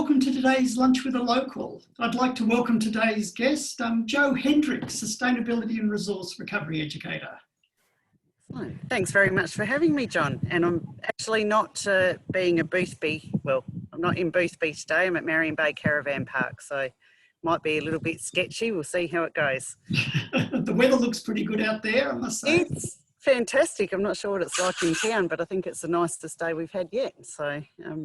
welcome to today's Lunch with a Local. I'd like to welcome today's guest, Joe Hendrikx, Sustainability and Resource Recovery Educator. Thanks very much for having me, John. And I'm actually not being a Boothby, well, I'm not in Boothby today, I'm at Marion Bay Caravan Park, so might be a little bit sketchy. We'll see how it goes. The weather looks pretty good out there, I must say. It's fantastic. I'm not sure what it's like in town, but I think it's the nicest day we've had yet. So,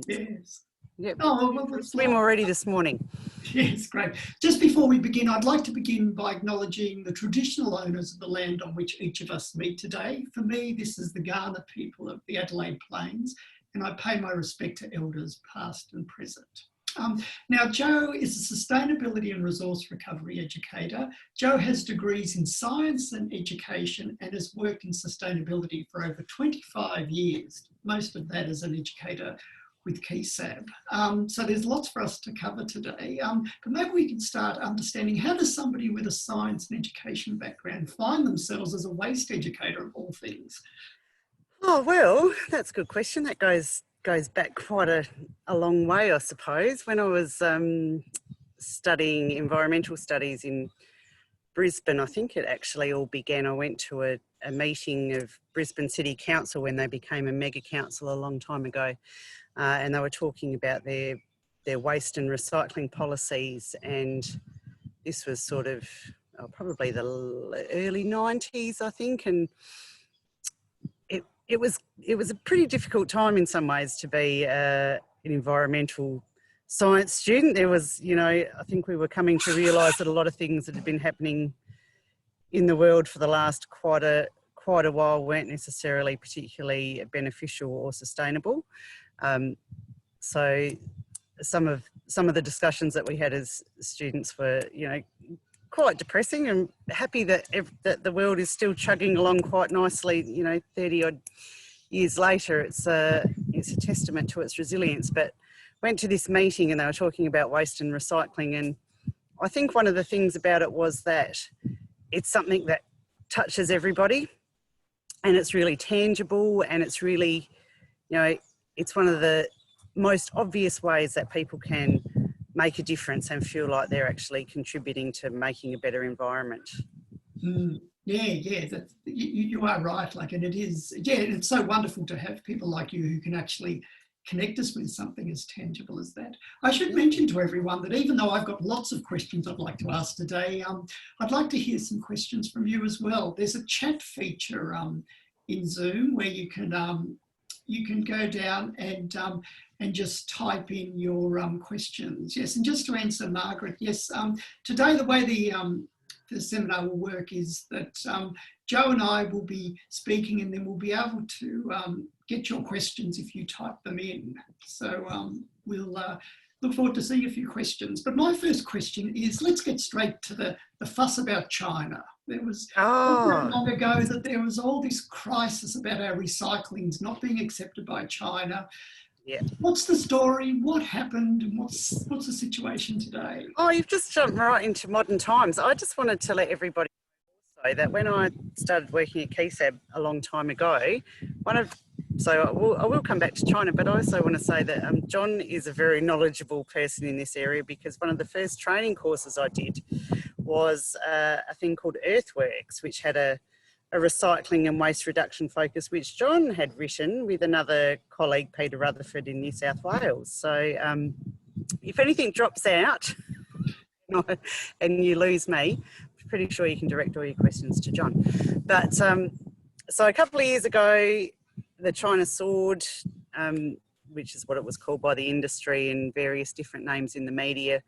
yes. Yep. Oh, well, Swim already this morning. Yes, great. Just before we begin, I'd like to begin by acknowledging the traditional owners of the land on which each of us meet today. For me, this is the Kaurna people of the Adelaide Plains, and I pay my respect to elders past and present. Now, Joe is a Sustainability and Resource Recovery Educator. Joe has degrees in Science and Education and has worked in sustainability for over 25 years, most of that as an educator with KESAB. So there's lots for us to cover today, but maybe we can start understanding, how does somebody with a science and education background find themselves as a waste educator of all things? Oh, well, that's a good question. That goes back quite a long way, I suppose. When I was studying environmental studies in Brisbane, I think it actually all began. I went to a meeting of Brisbane City Council when they became a mega council a long time ago. And they were talking about their waste and recycling policies, and this was sort of probably the early 90s, I think, and it was a pretty difficult time in some ways to be an environmental science student. There was, I think we were coming to realise that a lot of things that had been happening in the world for the last quite a while weren't necessarily particularly beneficial or sustainable. So some of the discussions that we had as students were, quite depressing, and happy that the world is still chugging along quite nicely. 30 odd years later, it's a testament to its resilience. But went to this meeting and they were talking about waste and recycling, and I think one of the things about it was that it's something that touches everybody, and it's really tangible, and it's really, it's one of the most obvious ways that people can make a difference and feel like they're actually contributing to making a better environment. Yeah, you are right. And it is, it's so wonderful to have people like you who can actually connect us with something as tangible as that. I should mention to everyone that even though I've got lots of questions I'd like to ask today, I'd like to hear some questions from you as well. There's a chat feature in Zoom where you can go down and just type in your questions. Yes, and just to answer Margaret, yes, today the way the seminar will work is that Joe and I will be speaking, and then we'll be able to get your questions if you type them in. So we'll look forward to seeing a few questions. But my first question is, let's get straight to the fuss about China. There was not long ago that there was all this crisis about our recyclings not being accepted by China. Yeah. What's the story? What happened? And what's the situation today? Oh, you've just jumped right into modern times. I just wanted to let everybody know that when I started working at KESAB a long time ago, I will come back to China, but I also want to say that John is a very knowledgeable person in this area, because one of the first training courses I did was a thing called Earthworks, which had a recycling and waste reduction focus, which John had written with another colleague, Peter Rutherford, in New South Wales. So if anything drops out and you lose me, I'm pretty sure you can direct all your questions to John. But so a couple of years ago, the China sword, which is what it was called by the industry and various different names in the media,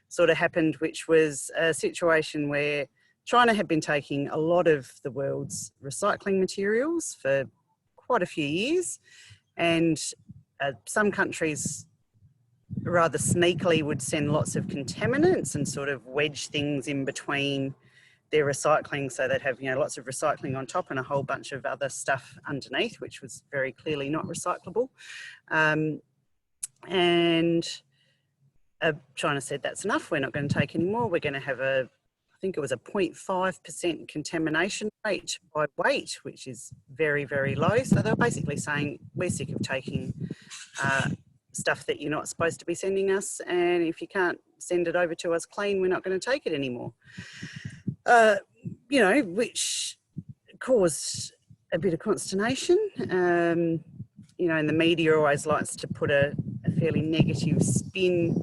sort of happened, which was a situation where China had been taking a lot of the world's recycling materials for quite a few years, and some countries rather sneakily would send lots of contaminants and sort of wedge things in between their recycling, so they'd have lots of recycling on top and a whole bunch of other stuff underneath, which was very clearly not recyclable. And China said, that's enough, we're not going to take any more, we're going to have I think it was a 0.5% contamination rate by weight, which is very, very low. So they were basically saying, we're sick of taking stuff that you're not supposed to be sending us, and if you can't send it over to us clean, we're not going to take it anymore. You know, which caused a bit of consternation. You know, and the media always likes to put a fairly negative spin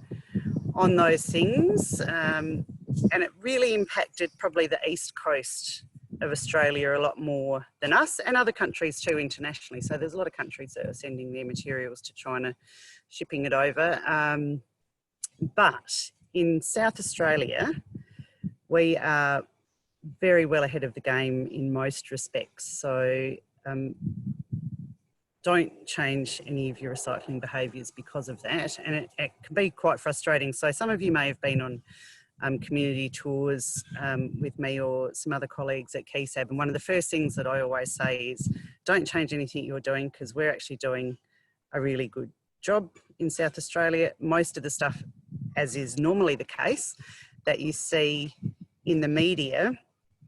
on those things, and it really impacted probably the east coast of Australia a lot more than us, and other countries too internationally. So there's a lot of countries that are sending their materials to China, shipping it over. But in South Australia, we are very well ahead of the game in most respects. So don't change any of your recycling behaviours because of that. And it can be quite frustrating. So some of you may have been on community tours with me or some other colleagues at KESAB. And one of the first things that I always say is don't change anything you're doing, because we're actually doing a really good job in South Australia. Most of the stuff, as is normally the case, that you see in the media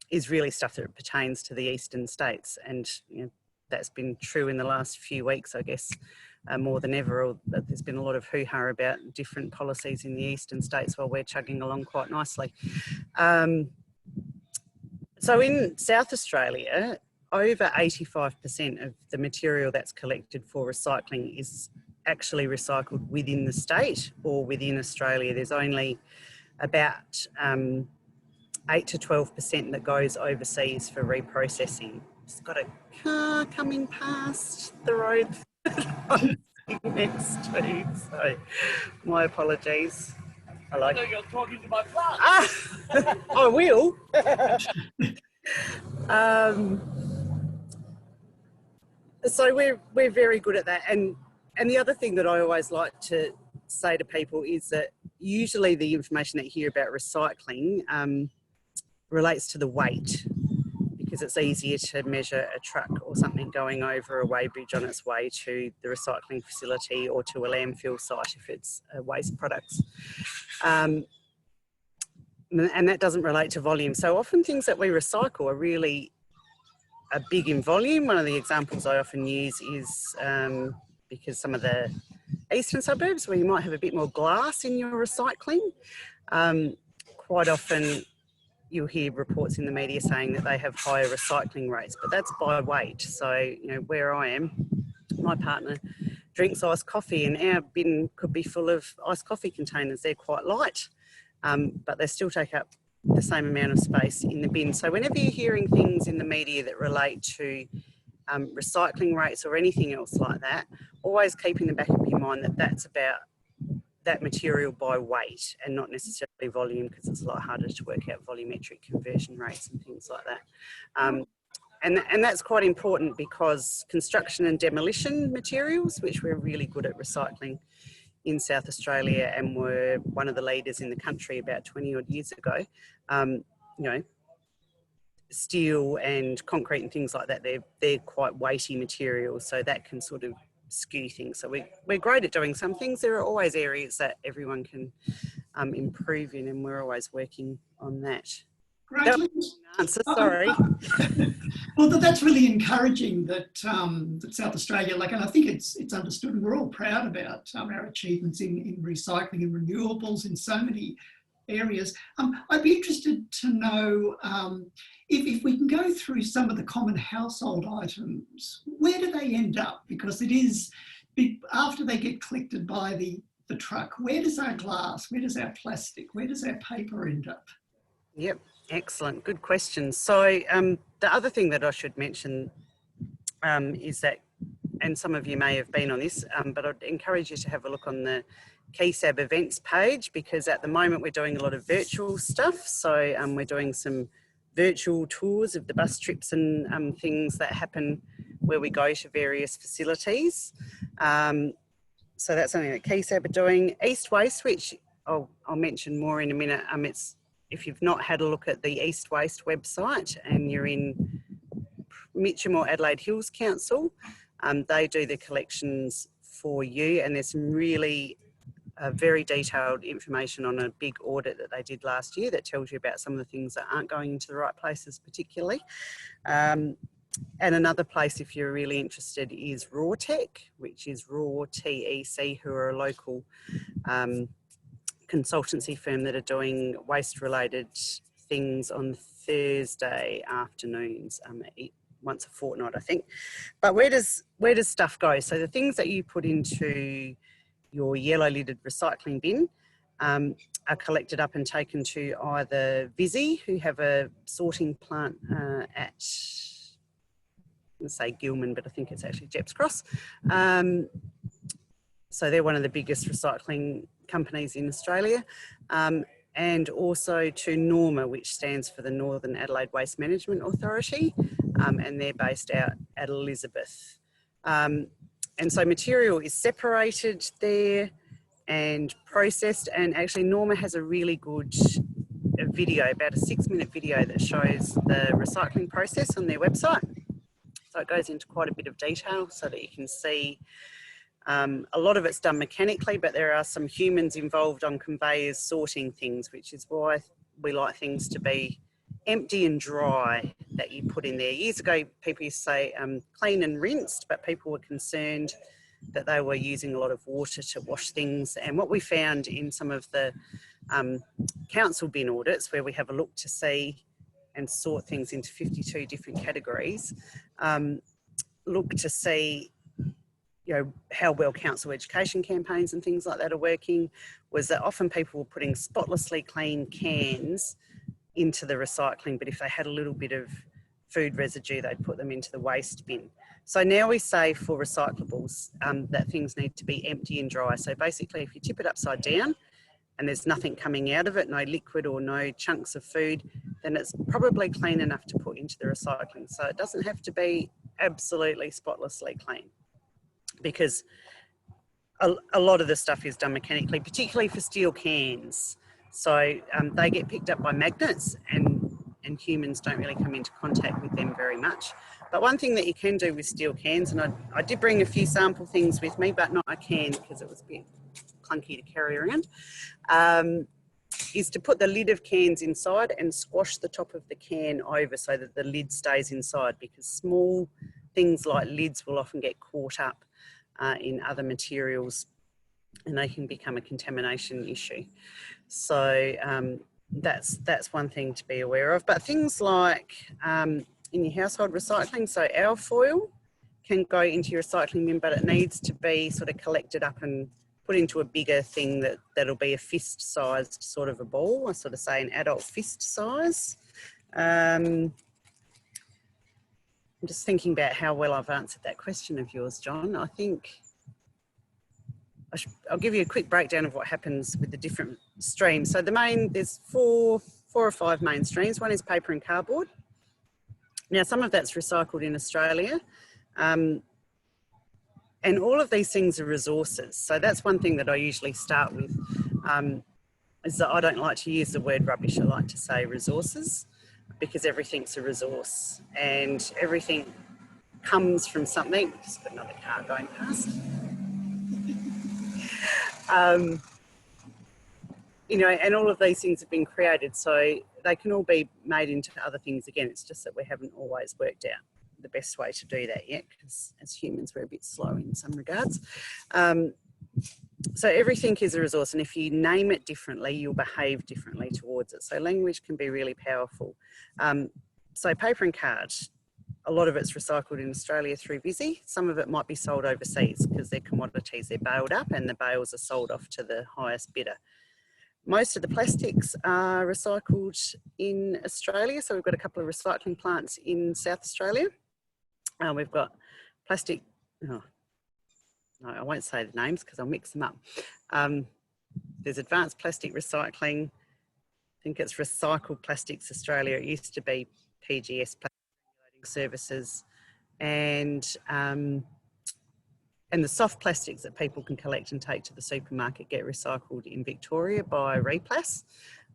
is really stuff that pertains to the eastern states. And you know, that's been true in the last few weeks, I guess, more than ever. There's been a lot of hoo-ha about different policies in the eastern states while we're chugging along quite nicely. So in South Australia, over 85% of the material that's collected for recycling is actually recycled within the state or within Australia. There's only about 8 to 12% that goes overseas for reprocessing. Just got a car coming past the road next to, so my apologies. I know you're talking to my plant. I will. So we're very good at that, and the other thing that I always like to say to people is that usually the information that you hear about recycling relates to the weight, because it's easier to measure a truck or something going over a weighbridge on its way to the recycling facility or to a landfill site if it's waste products. And that doesn't relate to volume. So often things that we recycle are really big in volume. One of the examples I often use is because some of the eastern suburbs where you might have a bit more glass in your recycling, quite often you'll hear reports in the media saying that they have higher recycling rates, but that's by weight. So, you know, where I am, my partner drinks iced coffee, and our bin could be full of iced coffee containers. They're quite light, but they still take up the same amount of space in the bin. So whenever you're hearing things in the media that relate to recycling rates or anything else like that, always keep in the back of your mind that that's about that material by weight and not necessarily volume, because it's a lot harder to work out volumetric conversion rates and things like that. And that's quite important, because construction and demolition materials, which we're really good at recycling in South Australia and were one of the leaders in the country about 20 odd years ago, you know, steel and concrete and things like that, they're quite weighty materials, so that can sort of skew things. So we're great at doing some things. There are always areas that everyone can improve in, and we're always working on that. Great. That was an answer, sorry. Well, that's really encouraging that, that South Australia, like, and I think it's understood, and we're all proud about our achievements in recycling and renewables in so many areas. I'd be interested to know if we can go through some of the common household items, where do they end up? Because it is, after they get collected by the truck, where does our glass, where does our plastic, where does our paper end up? Yep, excellent, good question. So the other thing that I should mention is that, and some of you may have been on this, but I'd encourage you to have a look on the KESAB events page, because at the moment we're doing a lot of virtual stuff. So we're doing some virtual tours of the bus trips and things that happen where we go to various facilities. So that's something that KESAB are doing. East Waste, which I'll mention more in a minute. It's, if you've not had a look at the East Waste website and you're in Mitcham or Adelaide Hills Council, they do the collections for you, and there's some really very detailed information on a big audit that they did last year that tells you about some of the things that aren't going into the right places particularly. And another place, if you're really interested, is RawTech, which is Raw TEC, who are a local consultancy firm that are doing waste-related things on Thursday afternoons, once a fortnight, I think. But where does stuff go? So the things that you put into your yellow-lidded recycling bin are collected up and taken to either Visy, who have a sorting plant at, I'm going to say Gilman, but I think it's actually Jeps Cross. So they're one of the biggest recycling companies in Australia. And also to NORMA, which stands for the Northern Adelaide Waste Management Authority, and they're based out at Elizabeth. And so material is separated there and processed, and actually NORMA has a really good video, about a 6-minute video that shows the recycling process on their website. So it goes into quite a bit of detail so that you can see. A lot of it's done mechanically, but there are some humans involved on conveyors sorting things, which is why we like things to be empty and dry that you put in there. Years ago, people used to say clean and rinsed, but people were concerned that they were using a lot of water to wash things. And what we found in some of the council bin audits, where we have a look to see and sort things into 52 different categories, look to see, you know, how well council education campaigns and things like that are working, was that often people were putting spotlessly clean cans into the recycling, but if they had a little bit of food residue, they'd put them into the waste bin. So now we say for recyclables that things need to be empty and dry. So basically, if you tip it upside down and there's nothing coming out of it, no liquid or no chunks of food, then it's probably clean enough to put into the recycling. So it doesn't have to be absolutely spotlessly clean, because a lot of the stuff is done mechanically, particularly for steel cans. So they get picked up by magnets, and humans don't really come into contact with them very much. But one thing that you can do with steel cans, and I did bring a few sample things with me, but not a can because it was a bit clunky to carry around, is to put the lid of cans inside and squash the top of the can over so that the lid stays inside, because small things like lids will often get caught up in other materials and they can become a contamination issue. So that's one thing to be aware of. But things like in your household recycling, so our foil can go into your recycling bin, but it needs to be sort of collected up and put into a bigger thing that'll be a fist-sized sort of a ball. I sort of say an adult fist size. I'm just thinking about how well I've answered that question of yours, John. I think I'll give you a quick breakdown of what happens with the different streams. So there's four or five main streams. One is paper and cardboard. Now, some of that's recycled in Australia. And all of these things are resources. So that's one thing that I usually start with, is that I don't like to use the word rubbish. I like to say resources, because everything's a resource and everything comes from something. Just got another car going past. You know, and all of these things have been created, so they can all be made into other things again. It's just that we haven't always worked out the best way to do that yet, because as humans we're a bit slow in some regards. So everything is a resource, and if you name it differently, you'll behave differently towards it. So language can be really powerful. So paper and card, a lot of it's recycled in Australia through Visy. Some of it might be sold overseas because they're commodities, they're baled up and the bales are sold off to the highest bidder. Most of the plastics are recycled in Australia. So we've got a couple of recycling plants in South Australia. We've got plastic, no, I won't say the names because I'll mix them up. There's Advanced Plastic Recycling. I think it's Recycled Plastics Australia. It used to be PGS Plastic Services, and the soft plastics that people can collect and take to the supermarket get recycled in Victoria by Replas,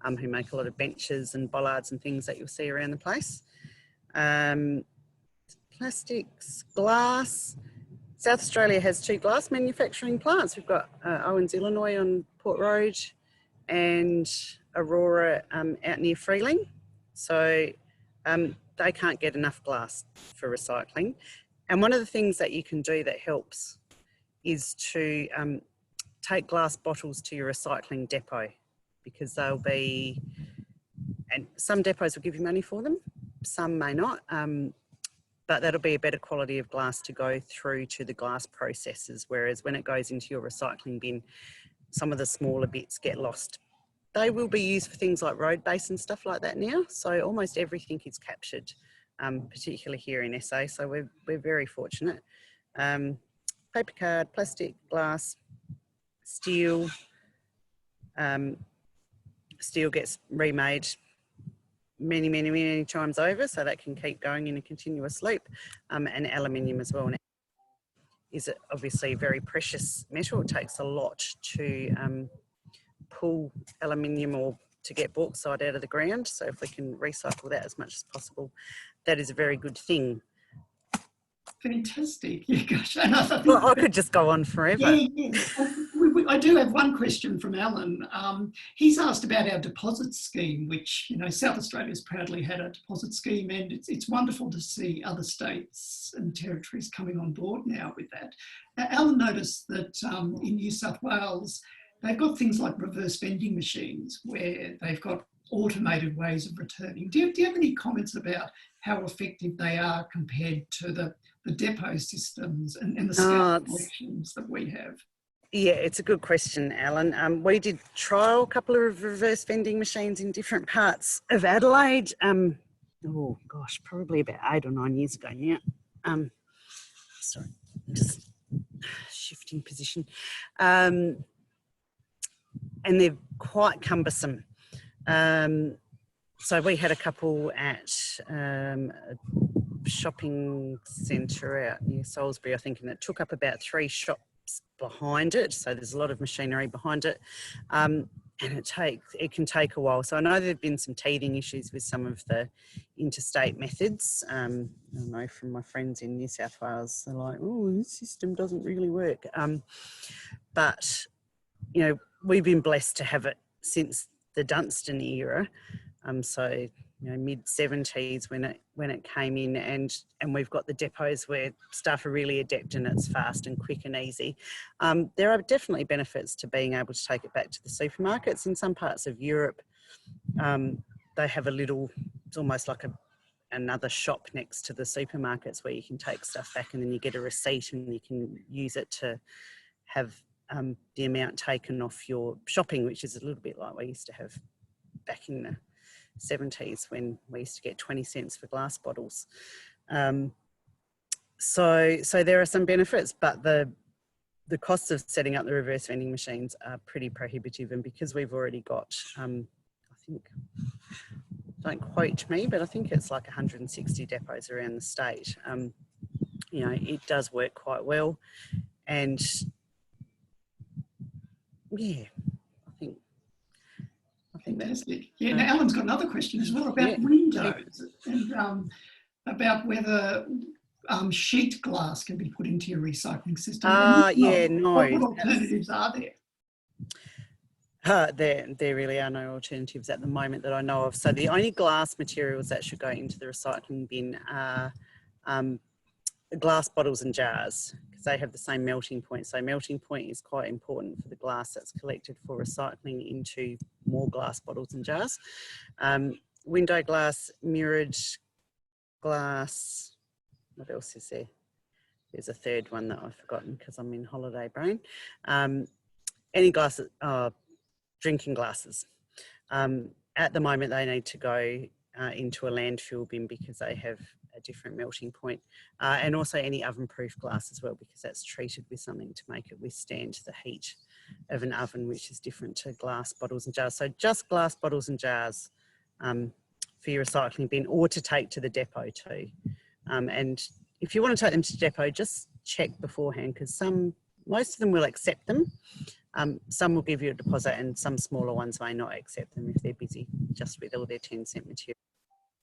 who make a lot of benches and bollards and things that you'll see around the place. Plastics, glass. South Australia has 2 glass manufacturing plants. We've got Owens, Illinois on Port Road, and Aurora out near Freeling. So they can't get enough glass for recycling. And one of the things that you can do that helps is to take glass bottles to your recycling depot, because they'll be, and some depots will give you money for them, some may not, but that'll be a better quality of glass to go through to the glass processors, whereas when it goes into your recycling bin, some of the smaller bits get lost. They will be used for things like road base and stuff like that now, so almost everything is captured, particularly here in SA, so we're very fortunate. Paper card, plastic, glass, steel. Steel gets remade many times over, so that can keep going in a continuous loop, and aluminium as well. And is obviously a very precious metal. It takes a lot to pull aluminium or to get bauxite out of the ground. So if we can recycle that as much as possible, that is a very good thing. Fantastic. Yeah, gosh. And I think well, I could just go on forever. Yeah. I do have one question from Alan. He's asked about our deposit scheme, which, you know, South Australia's proudly had a deposit scheme, and it's wonderful to see other states and territories coming on board now with that. Alan noticed that in New South Wales, they've got things like reverse vending machines where they've got automated ways of returning. Do you have any comments about how effective they are compared to the depot systems and the scale collections that we have? Yeah, it's a good question, Alan. We did trial a couple of reverse vending machines in different parts of Adelaide. Oh gosh, probably about 8 or 9 years ago now. Sorry, just shifting position. And they're quite cumbersome. So we had a couple at a shopping centre out near Salisbury, I think, and it took up about 3 shops behind it. So there's a lot of machinery behind it, and it can take a while. So I know there've been some teething issues with some of the interstate methods. I know from my friends in New South Wales, they're like, oh, this system doesn't really work. But, you know, we've been blessed to have it since the Dunstan era. So, you know, mid-70s when it came in, and we've got the depots where staff are really adept and it's fast and quick and easy. There are definitely benefits to being able to take it back to the supermarkets. In some parts of Europe, they have a little, it's almost like another shop next to the supermarkets where you can take stuff back and then you get a receipt and you can use it to have the amount taken off your shopping, which is a little bit like we used to have back in the 70s when we used to get 20 cents for glass bottles. So there are some benefits, but the costs of setting up the reverse vending machines are pretty prohibitive. And because we've already got, I think, don't quote me, but I think it's like 160 depots around the state. You know, it does work quite well. And yeah, Fantastic. Yeah, now Alan's got another question as well about windows and about whether sheet glass can be put into your recycling system. Yeah, no. What alternatives are there? There really are no alternatives at the moment that I know of. So the only glass materials that should go into the recycling bin are glass bottles and jars, because they have the same melting point. So melting point is quite important for the glass that's collected for recycling into more glass bottles and jars. Window glass, mirrored glass, what else is there? There's a third one that I've forgotten because I'm in holiday brain. Any glasses, drinking glasses. At the moment they need to go into a landfill bin because they have a different melting point, and also any oven-proof glass as well, because that's treated with something to make it withstand the heat of an oven, which is different to glass bottles and jars. So just glass bottles and jars for your recycling bin, or to take to the depot too. And if you want to take them to the depot, just check beforehand, because most of them will accept them. Some will give you a deposit, and some smaller ones may not accept them if they're busy just with all their 10-cent material.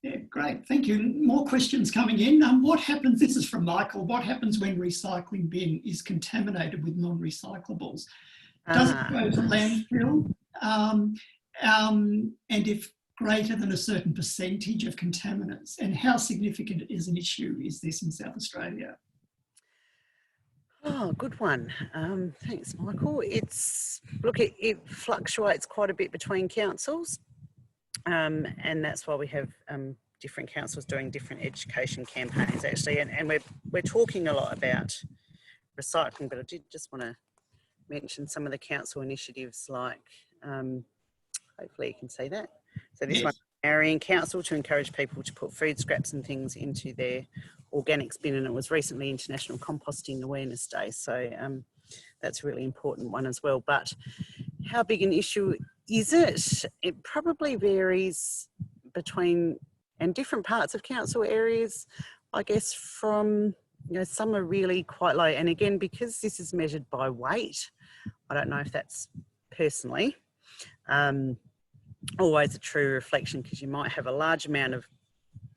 Yeah, great. Thank you. More questions coming in. What happens, this is from Michael, what happens when recycling bin is contaminated with non-recyclables? Does it go to landfill? And if greater than a certain percentage of contaminants? And how significant is an issue is this in South Australia? Oh, good one. Thanks, Michael. It fluctuates quite a bit between councils, and that's why we have different councils doing different education campaigns actually. And we're talking a lot about recycling, but I did just want to mention some of the council initiatives, like hopefully you can see that. So this one, Marion Council, to encourage people to put food scraps and things into their organics bin, and it was recently International Composting Awareness Day, so that's a really important one as well. But how big an issue is it? It probably varies between and different parts of council areas, I guess, from, you know, some are really quite low, and again, because this is measured by weight, I don't know if that's personally always a true reflection, because you might have a large amount of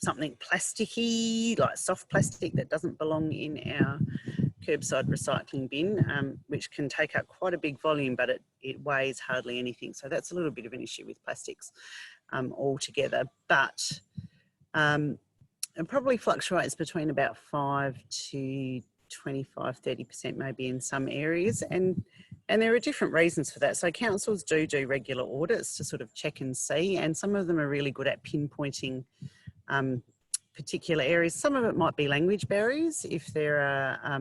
something plasticky, like soft plastic, that doesn't belong in our curbside recycling bin, which can take up quite a big volume, but it weighs hardly anything. So that's a little bit of an issue with plastics altogether. But it probably fluctuates between about 5 to 25, 30% maybe in some areas. And there are different reasons for that. So councils do regular audits to sort of check and see, and some of them are really good at pinpointing particular areas. Some of it might be language barriers if there are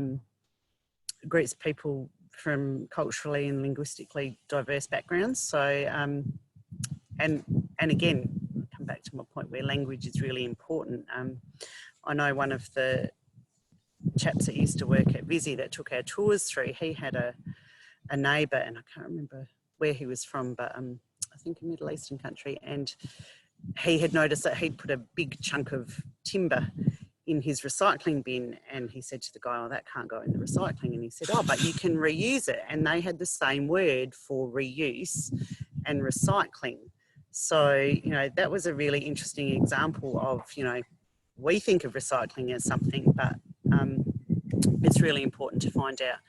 groups of people from culturally and linguistically diverse backgrounds. So and again, come back to my point where language is really important. I know one of the chaps that used to work at Visi that took our tours through, he had a neighbour, and I can't remember where he was from, but I think a Middle Eastern country, and he had noticed that he'd put a big chunk of timber in his recycling bin, and he said to the guy, "Oh, that can't go in the recycling." And he said, "Oh, but you can reuse it." And they had the same word for reuse and recycling. So, you know, that was a really interesting example of, you know, we think of recycling as something, but it's really important to find out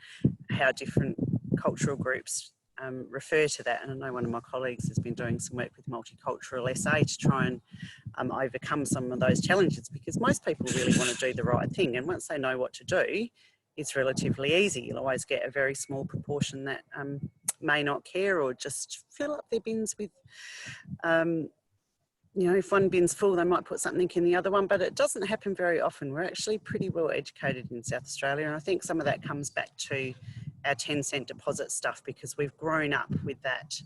how different cultural groups refer to that. And I know one of my colleagues has been doing some work with Multicultural SA to try and overcome some of those challenges, because most people really want to do the right thing, and once they know what to do, it's relatively easy. You'll always get a very small proportion that may not care, or just fill up their bins with you know, if one bin's full, they might put something in the other one, but it doesn't happen very often. We're actually pretty well educated in South Australia, and I think some of that comes back to our 10-cent deposit stuff, because we've grown up with that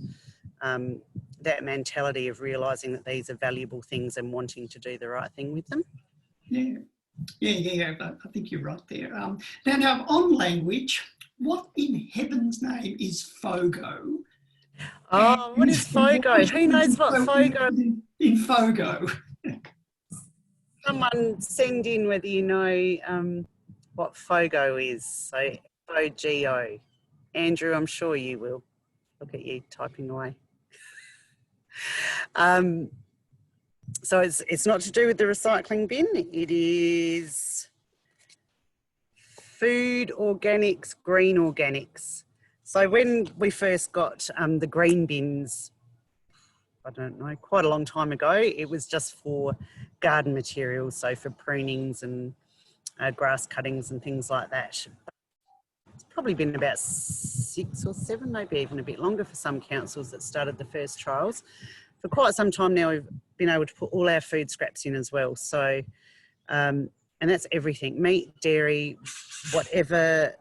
that mentality of realising that these are valuable things and wanting to do the right thing with them. Yeah, I think you're right there. Now, on language, what in heaven's name is FOGO? Oh, what is FOGO? Who knows what FOGO is? In FOGO. Someone send in whether you know what FOGO is. So FOGO. Andrew, I'm sure you will. Look at you typing away. So it's not to do with the recycling bin. It is food organics, green organics. So when we first got the green bins, I don't know, quite a long time ago, it was just for garden materials, so for prunings and grass cuttings and things like that. It's probably been about 6 or 7, maybe even a bit longer for some councils that started the first trials. For quite some time now, we've been able to put all our food scraps in as well. So, and that's everything: meat, dairy, whatever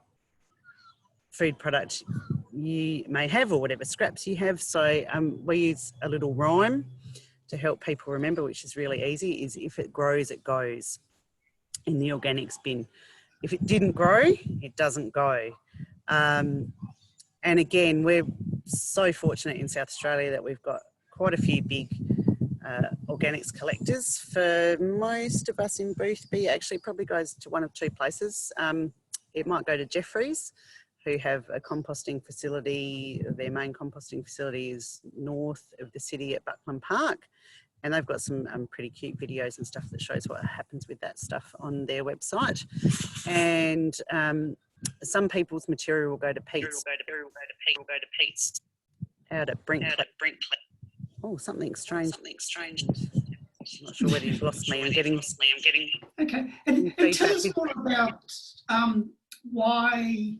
food product you may have, or whatever scraps you have. So we use a little rhyme to help people remember, which is really easy, is if it grows, it goes in the organics bin. If it didn't grow, it doesn't go. And again, we're so fortunate in South Australia that we've got quite a few big organics collectors. For most of us in Boothby, actually probably goes to one of 2 places. It might go to Jeffreys, who have a composting facility. Their main composting facility is north of the city at Buckland Park, and they've got some pretty cute videos and stuff that shows what happens with that stuff on their website. And some people's material will go to Pete's. Out at Brink. Oh, Oh, something strange. I'm not sure whether you've lost me. I'm getting Okay, and tell us more about why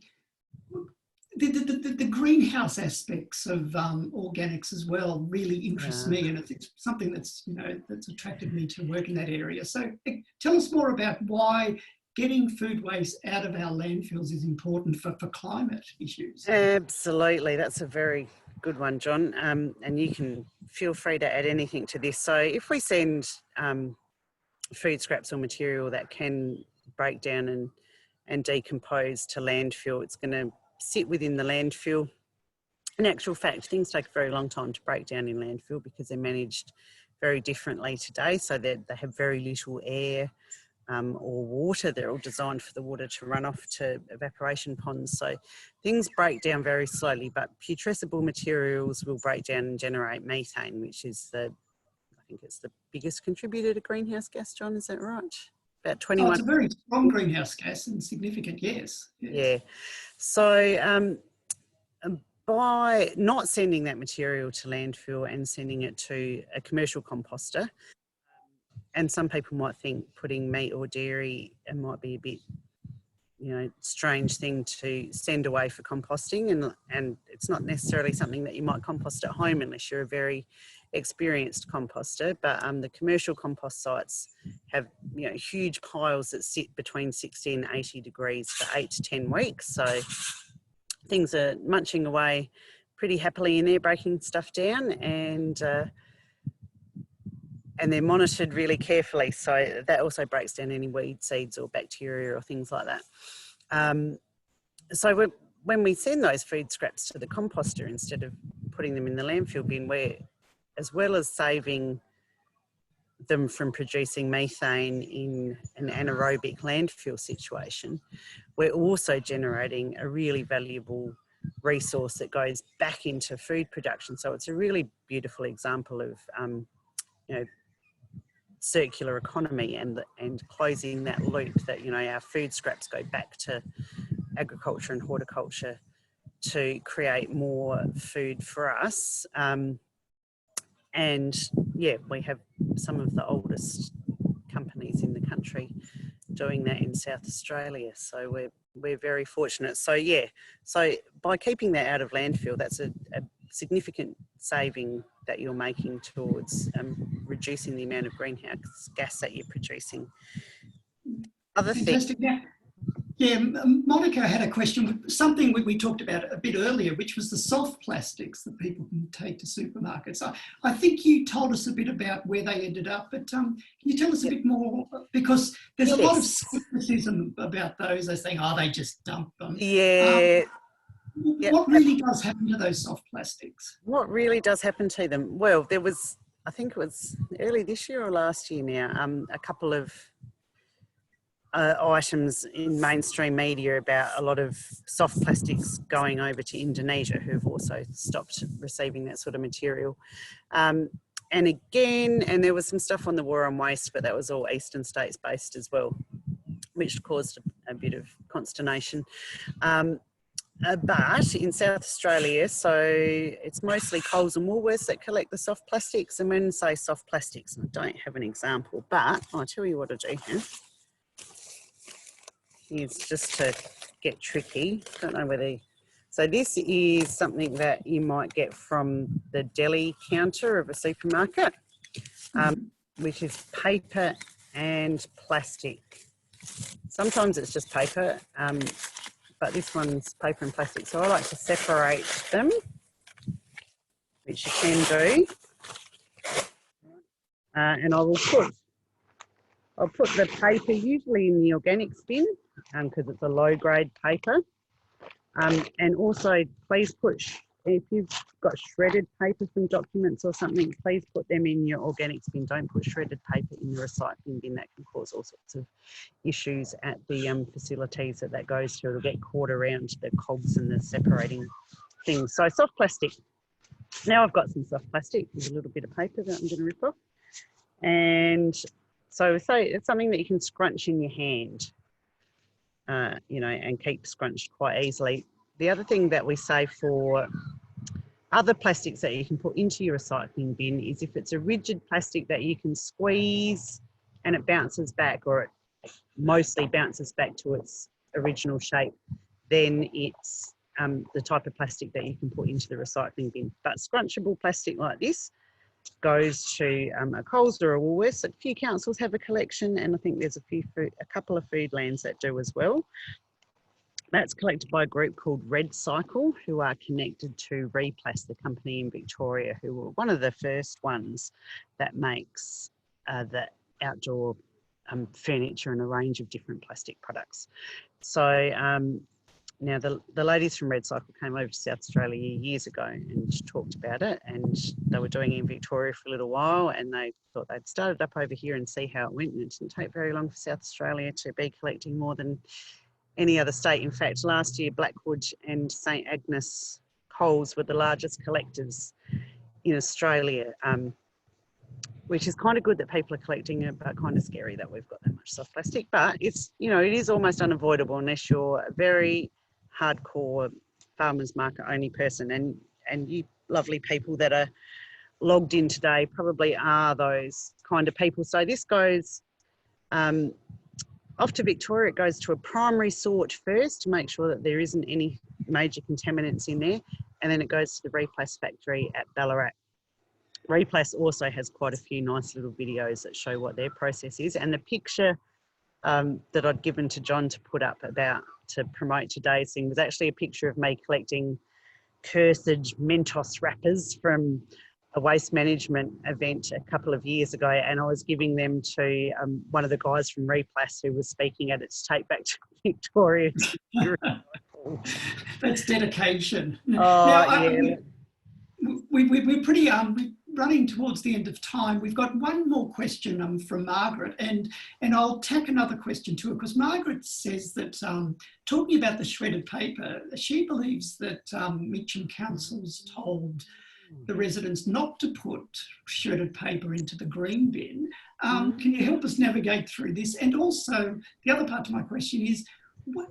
the greenhouse aspects of organics as well really interest me, and it's something that's that's attracted me to work in that area. So tell us more about why getting food waste out of our landfills is important for climate issues. Absolutely, that's a very good one, John. And you can feel free to add anything to this. So if we send food scraps or material that can break down and decompose to landfill, it's going to sit within the landfill. In actual fact, things take a very long time to break down in landfill because they're managed very differently today. So they have very little air or water. They're all designed for the water to run off to evaporation ponds. So things break down very slowly, but putrescible materials will break down and generate methane, which is I think it's the biggest contributor to greenhouse gas, John, is that right? About 21. Oh, it's a very strong greenhouse gas and significant, yes. Yeah. So by not sending that material to landfill and sending it to a commercial composter, and some people might think putting meat or dairy, it might be a bit, strange thing to send away for composting, and it's not necessarily something that you might compost at home unless you're a very experienced composter. But the commercial compost sites have huge piles that sit between 60 and 80 degrees for 8 to 10 weeks. So things are munching away pretty happily in there, breaking stuff down, and they're monitored really carefully. So that also breaks down any weed seeds or bacteria or things like that. So when we send those food scraps to the composter instead of putting them in the landfill bin, we're, as well as saving them from producing methane in an anaerobic landfill situation, we're also generating a really valuable resource that goes back into food production. So it's a really beautiful example of circular economy and closing that loop that our food scraps go back to agriculture and horticulture to create more food for us. And yeah, we have some of the oldest companies in the country doing that in South Australia. So we're very fortunate. So yeah, so by keeping that out of landfill, that's a significant saving that you're making towards reducing the amount of greenhouse gas that you're producing. Other Fantastic. thing. Yeah, Monica had a question, something we talked about a bit earlier, which was the soft plastics that people can take to supermarkets. I think you told us a bit about where they ended up, but can you tell us a bit more? Because there's a lot of skepticism about those. They're saying, oh, they just dump them. Yeah. What really does happen to those soft plastics? What really does happen to them? Well, there was, I think it was early this year or last year now, a couple of items in mainstream media about a lot of soft plastics going over to Indonesia, who've also stopped receiving that sort of material. And there was some stuff on the war on waste, but that was all eastern states based as well, which caused a bit of consternation. But in South Australia, so it's mostly Coles and Woolworths that collect the soft plastics. And when I say soft plastics, and I don't have an example, but I'll tell you what I do here. It's just to get tricky. Don't know whether. So this is something that you might get from the deli counter of a supermarket, which is paper and plastic. Sometimes it's just paper, but this one's paper and plastic. So I like to separate them, which you can do. And I'll put the paper usually in the organics bin because it's a low grade paper. And also please if you've got shredded paper from documents or something, please put them in your organics bin. Don't put shredded paper in the recycling bin. That can cause all sorts of issues at the facilities that goes to. It'll get caught around the cogs and the separating things. So soft plastic. Now I've got some soft plastic with a little bit of paper that I'm going to rip off. And so it's something that you can scrunch in your hand, and keep scrunched quite easily. The other thing that we say for other plastics that you can put into your recycling bin is if it's a rigid plastic that you can squeeze and it bounces back, or it mostly bounces back to its original shape, then it's the type of plastic that you can put into the recycling bin. But scrunchable plastic like this goes to a Coles or a Woolworths. A few councils have a collection, and I think there's a couple of Foodlands that do as well. That's collected by a group called Recycle, who are connected to Replast, the company in Victoria, who were one of the first ones that makes the outdoor furniture and a range of different plastic products. So now the ladies from Recycle came over to South Australia years ago and talked about it, and they were doing it in Victoria for a little while, and they thought they'd start it up over here and see how it went, and it didn't take very long for South Australia to be collecting more than any other state. In fact, last year Blackwood and St Agnes Coles were the largest collectors in Australia, which is kind of good that people are collecting it, but kind of scary that we've got that much soft plastic. But it's, you know, it is almost unavoidable unless you're a very hardcore farmers market only person, and you lovely people that are logged in today probably are those kind of people. So this goes off to Victoria. It goes to a primary sort first to make sure that there isn't any major contaminants in there, and then it goes to the Replast factory at Ballarat. Replast also has quite a few nice little videos that show what their process is, and the picture that I'd given to John to put up to promote today's thing was actually a picture of me collecting cursed Mentos wrappers from a waste management event a couple of years ago, and I was giving them to one of the guys from Replast who was speaking at it to take back to Victoria. That's dedication. Oh, Now, yeah. we're pretty running towards the end of time. We've got one more question from Margaret, and I'll tack another question to her, because Margaret says that, talking about the shredded paper, she believes that Mitcham Council's told the residents not to put shredded paper into the green bin. Can you help us navigate through this? And also, the other part to my question is,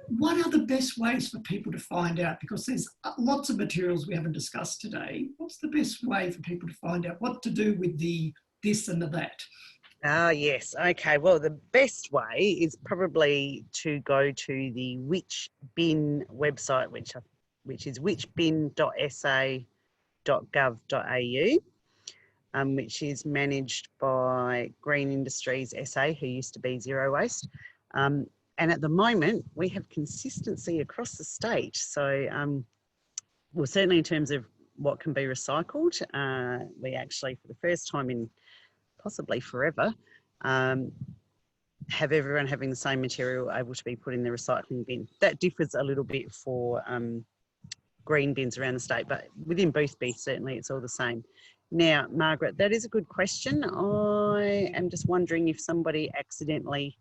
what are the best ways for people to find out? Because there's lots of materials we haven't discussed today. What's the best way for people to find out what to do with the this and the that? Ah, yes. Okay. Well, the best way is probably to go to the Which Bin website, which is whichbin.sa.gov.au, which is managed by Green Industries SA, who used to be Zero Waste. And at the moment, we have consistency across the state. So, well, certainly in terms of what can be recycled, we actually, for the first time in possibly forever, have everyone having the same material able to be put in the recycling bin. That differs a little bit for green bins around the state, but within Boothby, certainly it's all the same. Now, Margaret, that is a good question. I am just wondering if somebody accidentally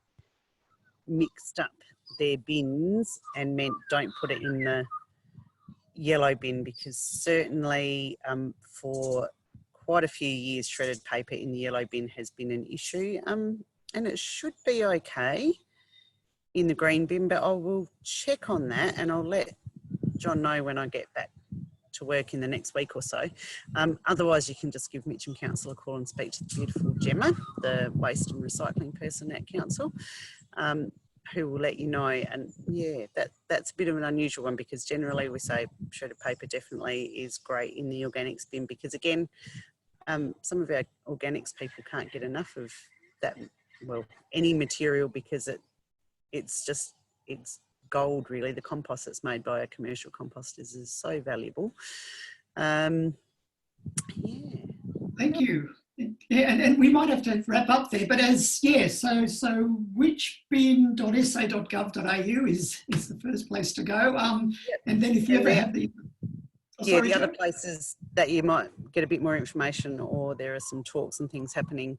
mixed up their bins and meant don't put it in the yellow bin, because certainly for quite a few years shredded paper in the yellow bin has been an issue, and it should be okay in the green bin, but I will check on that and I'll let John know when I get back to work in the next week or so. Otherwise, you can just give Mitcham Council a call and speak to the beautiful Gemma, the waste and recycling person at Council, who will let you know. And yeah, that's a bit of an unusual one, because generally we say shredded paper definitely is great in the organics bin, because again, some of our organics people can't get enough of that, well, any material, because it's gold really. The compost that's made by our commercial composters is so valuable. Yeah. Thank you. Yeah, and we might have to wrap up there, but so whichbin.sa.gov.au is the first place to go. And then if you ever have the... the other places that you might get a bit more information, or there are some talks and things happening,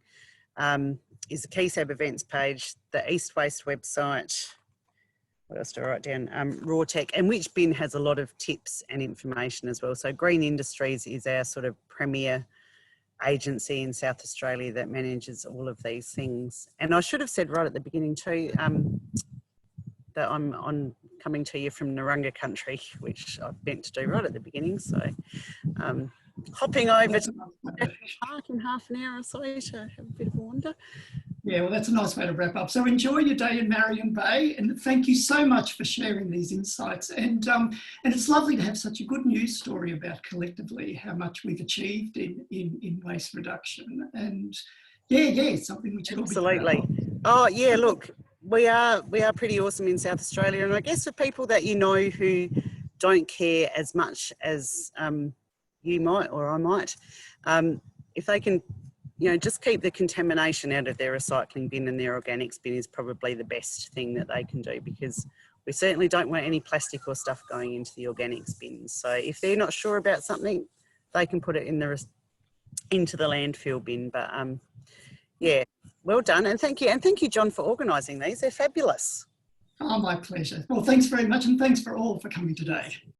is the KESAB events page, the East Waste website. What else do I write down? Raw Tech, and Which Bin has a lot of tips and information as well. So Green Industries is our sort of premier agency in South Australia that manages all of these things. And I should have said right at the beginning too, that I'm coming to you from Narungga country, which I meant to do right at the beginning. So hopping over to the park in half an hour or so to have a bit of a wander. Yeah, well, that's a nice way to wrap up. So enjoy your day in Marion Bay, and thank you so much for sharing these insights. And it's lovely to have such a good news story about collectively how much we've achieved in waste reduction. And yeah, something we should all be proud of. Absolutely. Oh yeah, look, we are pretty awesome in South Australia, and I guess for people that you know who don't care as much as you might or I might, if they can, you know, just keep the contamination out of their recycling bin and their organics bin is probably the best thing that they can do, because we certainly don't want any plastic or stuff going into the organics bins. So if they're not sure about something, they can put it in into the landfill bin. But yeah, well done, and thank you, John, for organising these. They're fabulous. Oh, my pleasure. Well, thanks very much, and thanks for all for coming today.